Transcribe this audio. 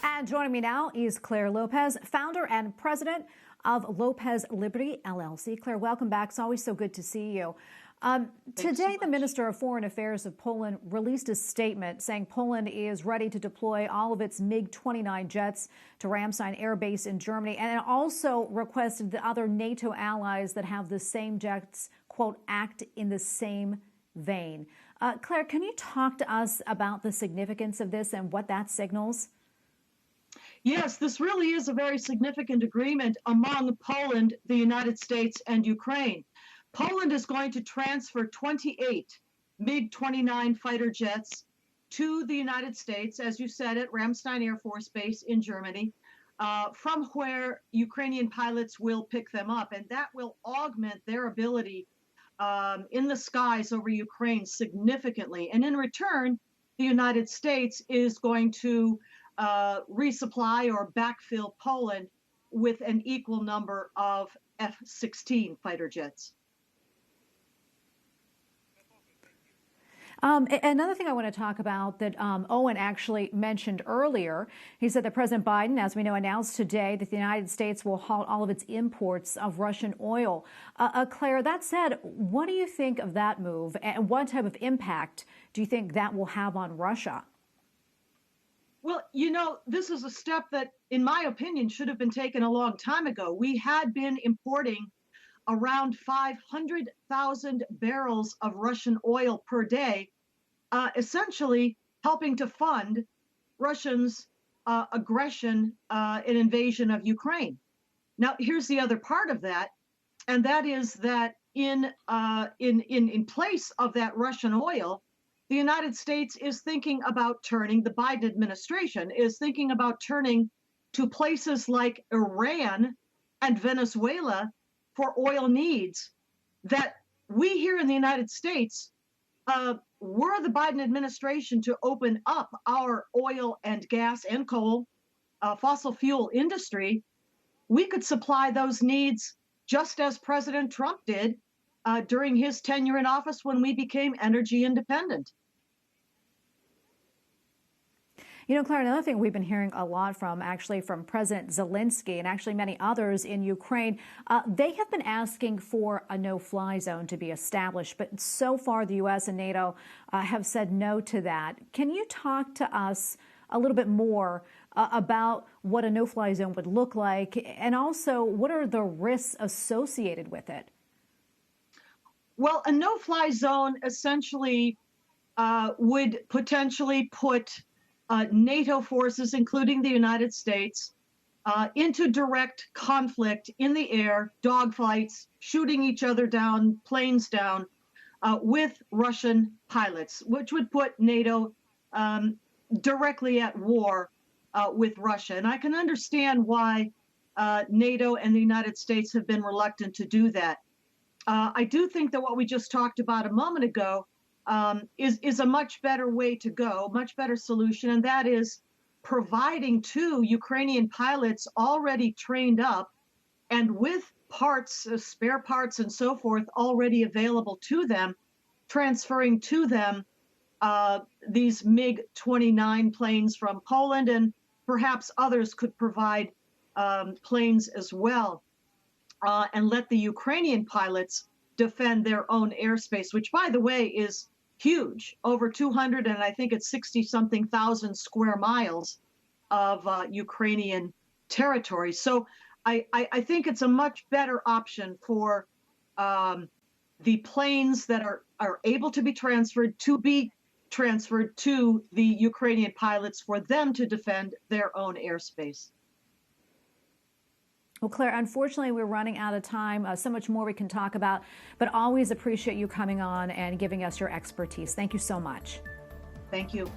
And joining me now is Claire Lopez, founder and president of Lopez Liberty, LLC. Claire, welcome back. It's always so good to see you. Today, the Minister of Foreign Affairs of Poland released a statement saying Poland is ready to deploy all of its MiG-29 jets to Ramstein Air Base in Germany, and it also requested the other NATO allies that have the same jets, quote, act in the same vein. Claire, can you talk to us about the significance of this and what that signals? Yes, this really is a very significant agreement among Poland, the United States, and Ukraine. Poland is going to transfer 28 MiG-29 fighter jets to the United States, as you said, at Ramstein Air Force Base in Germany, from where Ukrainian pilots will pick them up. And that will augment their ability in the skies over Ukraine significantly. And in return, the United States is going to resupply or backfill Poland with an equal number of F-16 fighter jets. Another thing I want to talk about that Owen actually mentioned earlier, he said that President Biden, as we know, announced today that the United States will halt all of its imports of Russian oil. Claire, that said, what do you think of that move, and what type of impact do you think that will have on Russia? Well, you know, this is a step that, in my opinion, should have been taken a long time ago. We had been importing around 500,000 barrels of Russian oil per day, essentially helping to fund Russia's aggression and invasion of Ukraine. Now, here's the other part of that, and that is that in place of that Russian oil, the United States is thinking about turning, the Biden administration is thinking about turning to places like Iran and Venezuela for oil needs that we here in the United States, were the Biden administration to open up our oil and gas and coal, fossil fuel industry, we could supply those needs just as President Trump did during his tenure in office when we became energy independent. You know, Claire, another thing we've been hearing a lot from, actually, from President Zelensky and actually many others in Ukraine, they have been asking for a no-fly zone to be established. But so far, the U.S. and NATO have said no to that. Can you talk to us a little bit more about what a no-fly zone would look like, and also what are the risks associated with it? Well, a no-fly zone essentially would potentially put NATO forces, including the United States, into direct conflict in the air, dogfights, shooting each other down, planes down, with Russian pilots, which would put NATO directly at war with Russia. And I can understand why NATO and the United States have been reluctant to do that. I do think that what we just talked about a moment ago is a much better way to go, much better solution, and that is providing to Ukrainian pilots already trained up and with parts, spare parts and so forth already available to them, transferring to them these MiG-29 planes from Poland, and perhaps others could provide planes as well, and let the Ukrainian pilots defend their own airspace, which, by the way, is huge, over 200, and I think it's 60-something thousand square miles of Ukrainian territory. So I think it's a much better option for the planes that are able to be transferred to the Ukrainian pilots for them to defend their own airspace. Well, Claire, unfortunately, we're running out of time. So much more we can talk about, but always appreciate you coming on and giving us your expertise. Thank you so much. Thank you.